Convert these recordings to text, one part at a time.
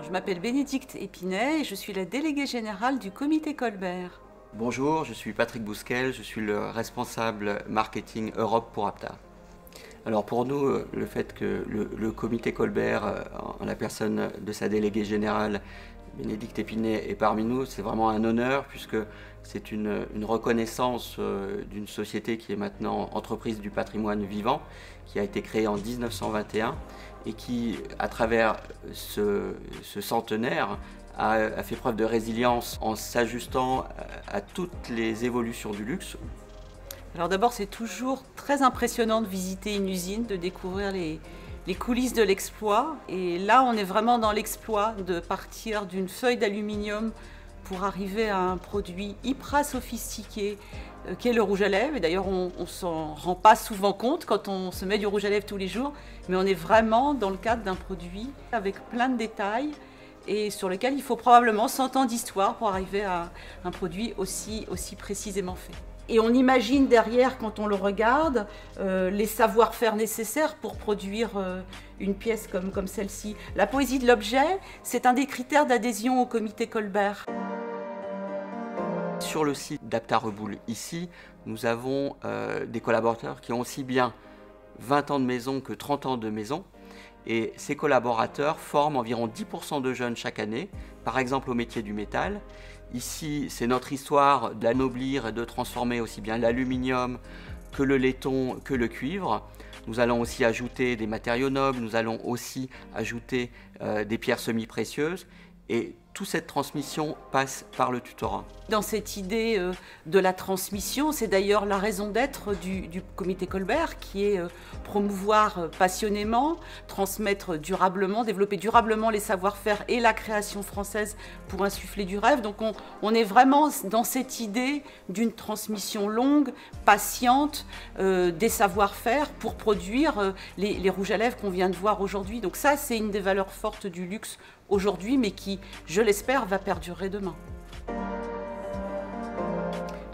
Je m'appelle Bénédicte Épinay et je suis la déléguée générale du comité Colbert. Bonjour, je suis Patrick Bousquel, je suis le responsable marketing Europe pour Aptar. Alors pour nous, le fait que le comité Colbert, en la personne de sa déléguée générale, Bénédicte Épinay, est parmi nous, c'est vraiment un honneur puisque c'est une reconnaissance d'une société qui est maintenant entreprise du patrimoine vivant, qui a été créée en 1921 et qui, à travers ce centenaire, a fait preuve de résilience en s'ajustant à toutes les évolutions du luxe. Alors d'abord, c'est toujours très impressionnant de visiter une usine, de découvrir les coulisses de l'exploit. Et là, on est vraiment dans l'exploit de partir d'une feuille d'aluminium pour arriver à un produit hyper sophistiqué qu'est le rouge à lèvres. Et d'ailleurs, on ne s'en rend pas souvent compte quand on se met du rouge à lèvres tous les jours. Mais on est vraiment dans le cadre d'un produit avec plein de détails et sur lequel il faut probablement 100 ans d'histoire pour arriver à un produit aussi précisément fait. Et on imagine derrière, quand on le regarde, les savoir-faire nécessaires pour produire une pièce comme celle-ci. La poésie de l'objet, c'est un des critères d'adhésion au comité Colbert. Sur le site d'Aptar Reboul, ici, nous avons des collaborateurs qui ont aussi bien 20 ans de maison que 30 ans de maison. Et ces collaborateurs forment environ 10% de jeunes chaque année, par exemple au métier du métal. Ici, c'est notre histoire d'anoblir et de transformer aussi bien l'aluminium que le laiton, que le cuivre. Nous allons aussi ajouter des matériaux nobles, nous allons aussi ajouter des pierres semi-précieuses. Et toute cette transmission passe par le tutorat. Dans cette idée de la transmission, c'est d'ailleurs la raison d'être du comité Colbert, qui est promouvoir passionnément, transmettre durablement, développer durablement les savoir-faire et la création française pour insuffler du rêve. Donc on est vraiment dans cette idée d'une transmission longue, patiente, des savoir-faire pour produire les rouges à lèvres qu'on vient de voir aujourd'hui. Donc ça, c'est une des valeurs fortes du luxe aujourd'hui, mais qui, je l'espère, va perdurer demain.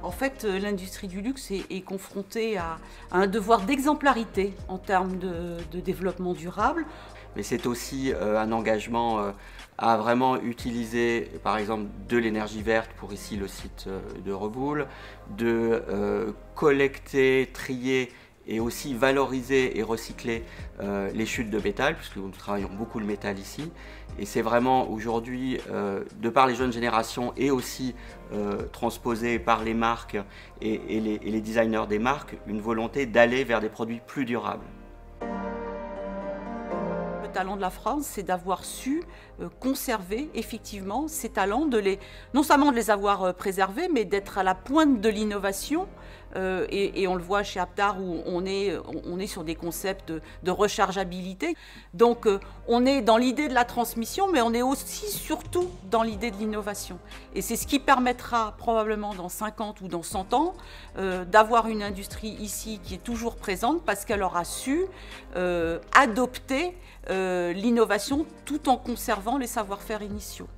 En fait, l'industrie du luxe est confrontée à un devoir d'exemplarité en termes de développement durable. Mais c'est aussi un engagement à vraiment utiliser, par exemple, de l'énergie verte pour ici le site de Reboul, de collecter, trier et aussi valoriser et recycler les chutes de métal, puisque nous travaillons beaucoup le métal ici. Et c'est vraiment aujourd'hui, de par les jeunes générations et aussi transposé par les marques et les designers des marques, une volonté d'aller vers des produits plus durables. Le talent de la France, c'est d'avoir su conserver effectivement ces talents, non seulement de les avoir préservés, mais d'être à la pointe de l'innovation. Et on le voit chez Aptar où on est sur des concepts de rechargeabilité. Donc on est dans l'idée de la transmission, mais on est aussi surtout dans l'idée de l'innovation. Et c'est ce qui permettra probablement dans 50 ou dans 100 ans d'avoir une industrie ici qui est toujours présente parce qu'elle aura su adopter l'innovation tout en conservant les savoir-faire initiaux.